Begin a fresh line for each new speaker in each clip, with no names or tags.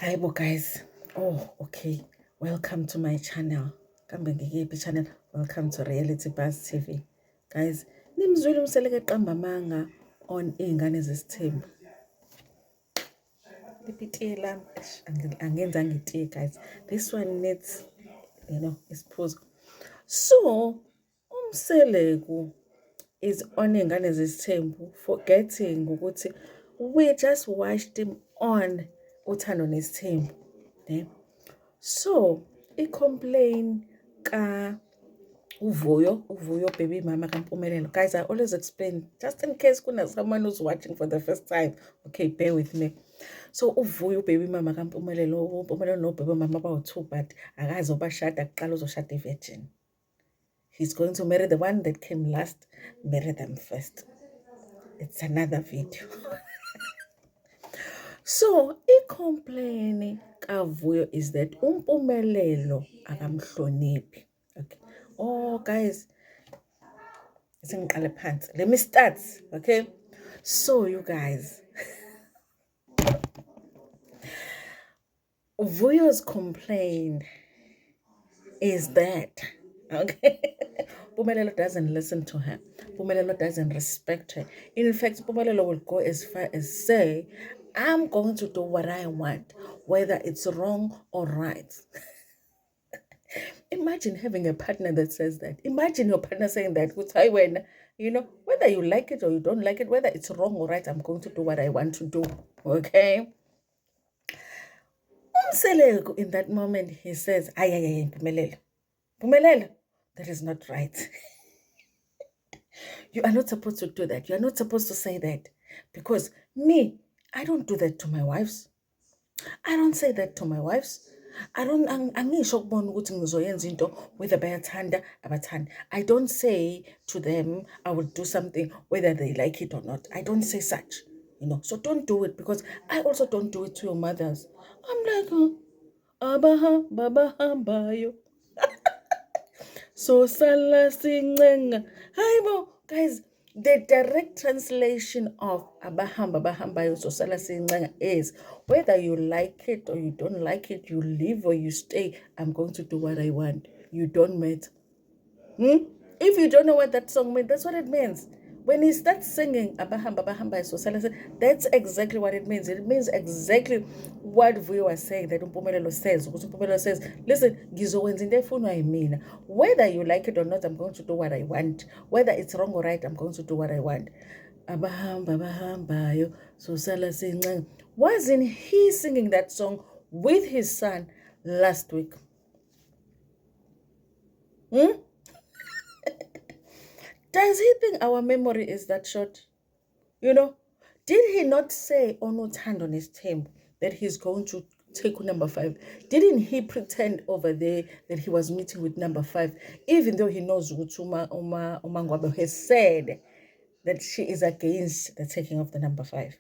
Hi, guys. Oh, okay. Welcome to my channel. Channel. Welcome to Reality Buzz TV. Guys, nimzwile umseleke qamba manga on ingane zesithembu. Lipitila angenza ngiti guys. This one needs isiphuzo. So, umseleku is on ingane zesithembu forgetting ukuthi we just watched him on uthando nesithembu. So, i-complain ka Uvuyo baby mama kaMpumelelo. Guys, I always explain, just in case kuna someone who's watching for the first time. Okay, bear with me. So, Uvuyo baby mama kaMpumelelo, uMpumelelo no baby mama bawu-2, but akazobashada kuqala uzoshada virgin. He's going to marry the one that came last, marry them first. It's another video. So, i-complain kaVuyo is that uMpumelelo akamhloniphi. Okay. Oh, guys, let me start. Okay. So, you guys, Vuyo's complaint is that, okay, Pumelelo doesn't listen to her. Pumelelo doesn't respect her. In fact, Pumelelo will go as far as say, I'm going to do what I want, whether it's wrong or right. Imagine having a partner that says that. Imagine your partner saying that, whether you like it or you don't like it, whether it's wrong or right, I'm going to do what I want to do. Okay? In that moment, he says, ay, Pumelelo, that is not right. You are not supposed to do that. You are not supposed to say that. Because me, I don't do that to my wives. I don't say that to my wives. I don't whether bayathanda abathanda. I don't say to them I will do something whether they like it or not. I don't say such, So don't do it, because I also don't do it to your mothers. I'm like, abaha baba hambayo. So sala sincenga. Hayibo, guys. The direct translation of Abahamba Bahambayo Sosala Sincenga is, whether you like it or you don't like it, you leave or you stay, I'm going to do what I want. You don't matter. If you don't know what that song means, that's what it means. When he starts singing Abahamba Bahamba Sosala, that's exactly what it means. It means exactly what Vuyo was saying, that Umpumelelo says. Umpumelelo says, listen, whether you like it or not, I'm going to do what I want. Whether it's wrong or right, I'm going to do what I want. Abahamba Bahamba Sosala Sincenga. Wasn't he singing that song with his son last week? Does he think our memory is that short? Did he not say on Uthando Nesithembu that he's going to take number 5? Didn't he pretend over there that he was meeting with number 5, even though he knows Uma Ngwabe has said that she is against the taking of the number 5?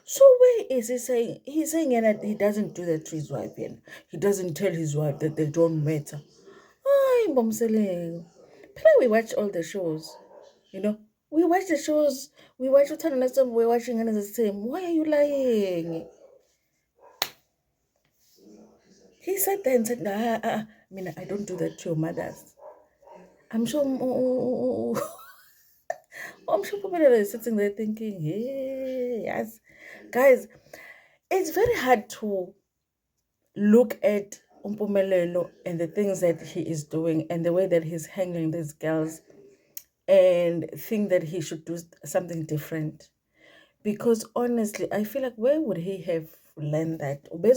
So where is he saying? He's saying that he doesn't do that to his wife. He doesn't tell his wife that they don't matter. Ay, Bomseleng. We watch all the shows. We watch the shows. We watch Uthando Nesithembu. We're watching another same. Why are you lying? He sat there and said, nah, I don't do that to your mothers. I'm sure I'm sure people are sitting there thinking, hey, yes. Guys, it's very hard to look at Umpumelelo and the things that he is doing and the way that he's handling these girls and think that he should do something different. Because honestly, I feel like, where would he have learned that? Where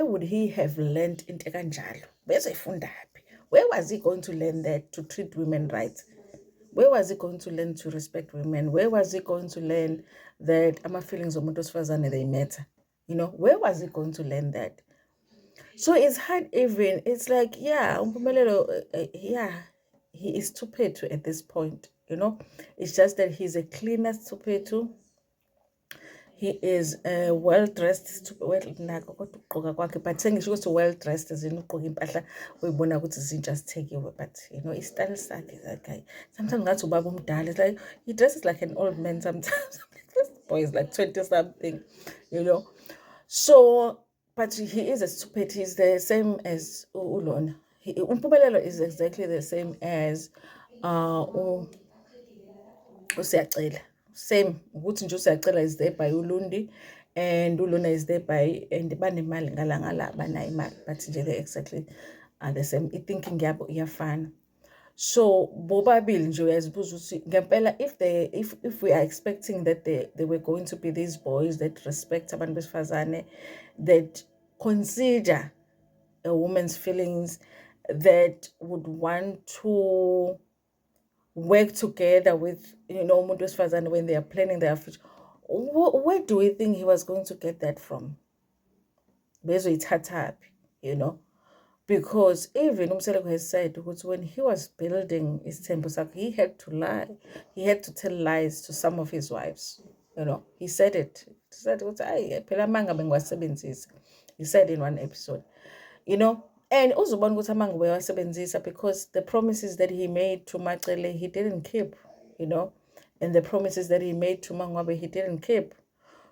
would he have learned into kanjalo? Where was he going to learn that, to treat women right? Where was he going to learn to respect women? Where was he going to learn that ama feelings of umuntu they matter? Where was he going to learn that? So it's hard even. It's like, yeah, he is stupid at this point. It's just that he's a cleaner stupid too. He is well dressed, but sengisho ukuthi well dressed as in ugqoka impahla uyibona ukuthi zintsha but istyle sakhe that guy. Sometimes ngathi ubaba umdala. It's like he dresses like an old man sometimes. boy is like 20 something, you know. So, but he is a stupid. He's the same as Ulona. Umpumelelo is exactly the same as uSiyacela. Same. Ukuthi nje uSiyacela is there by uLundi and uLuna is there by, and banemali ngalangala banayo imali, but nje they exactly are the same. I-thinking yabo iyafana. So bobabili nje uyazibuza ukuthi ngempela if we are expecting that they were going to be these boys that respect abantu besifazane, that consider a woman's feelings, that would want to work together with, umuntu wesifazane when they are planning their future. Where do we think he was going to get that from? Bezoyithatha phi, because even Umseleko has said when he was building his temple, he had to lie. He had to tell lies to some of his wives. He said it. He said, phela amanga bengiwasebenzisa. He said in one episode, and uzobona ukuthi amanga bewasebenzisa because the promises that he made to Macele, he didn't keep, and the promises that he made to Mangwabe, he didn't keep.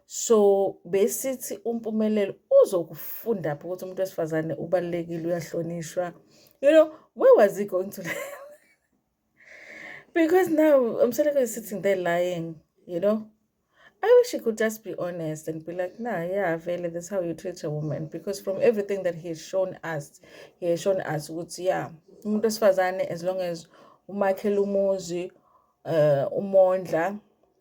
So besithi umpumelelo uzokufunda phi ukuthi umuntu wesifazane ubalekile uyahlonishwa, where was he going to because now Umseleko is sitting there lying. I wish he could just be honest and be like, nah, yeah, Vele, that's how you treat a woman. Because from everything that he has shown us ukuthi, yeah, umuntu wesifazane, as long as umakhela umuzi, umondla,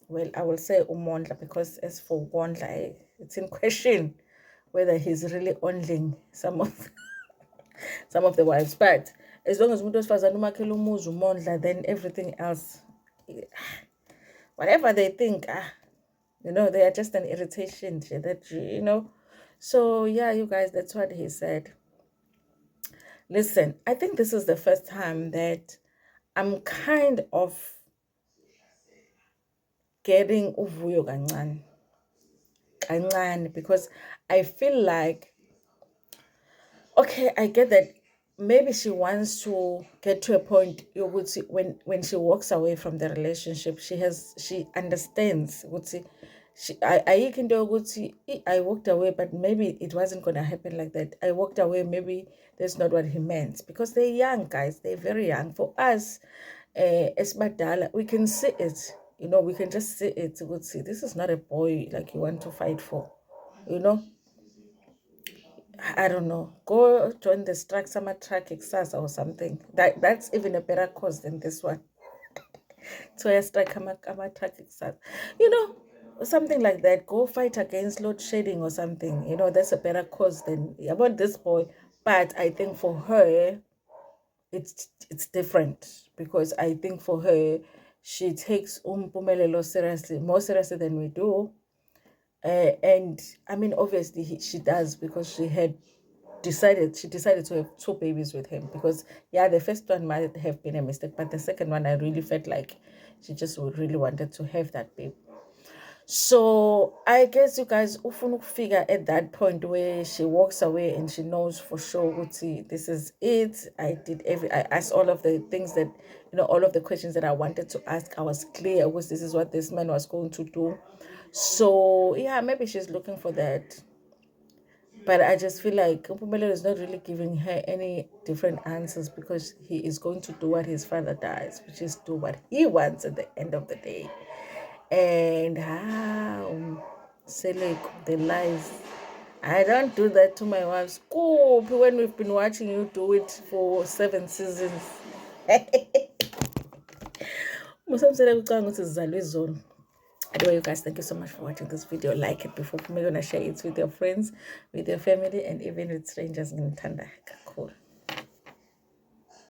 well, I will say umondla because as for Wondla, it's in question whether he's really ondling some of the wives. But as long as umuntu wesifazane umakhela umuzi, umondla, then everything else, whatever they think, they are just an irritation that, So, yeah, you guys, that's what he said. Listen, I think this is the first time that I'm kind of getting uvuyo kancane, because I feel like, okay, I get that maybe she wants to get to a point when she walks away from the relationship, she understands I walked away, but maybe it wasn't gonna happen like that. I walked away, maybe that's not what he meant, because they're young guys, they're very young. For us, as badala, we can see it, we can just see it. This is not a boy like you want to fight for, I don't know. Go join the Summer Track Exasa or something. That's even a better cause than this one. So I strike Summer Track Exasa. Something like that. Go fight against load shedding or something. That's a better cause than about this boy. But I think for her, it's different, because I think for her, she takes Umpumelelo seriously, more seriously than we do. And I mean, obviously she does, because she decided to have 2 babies with him, because the first one might have been a mistake, but the second one, I really felt like she just really wanted to have that baby. So I guess you guys ufuna figure at that point where she walks away and she knows for sure, this is it. I asked all of the things that, all of the questions that I wanted to ask. I was clear, this is what this man was going to do. So yeah, maybe she's looking for that. But I just feel like Umpumelelo is not really giving her any different answers, because he is going to do what his father does, which is do what he wants at the end of the day. And Seleko, the lies. I don't do that to my wives. Scoop, when we've been watching you do it for 7 seasons. Anyway, you guys, thank you so much for watching this video. Like it before you're gonna share it with your friends, with your family, and even with strangers in Tanda. Cool.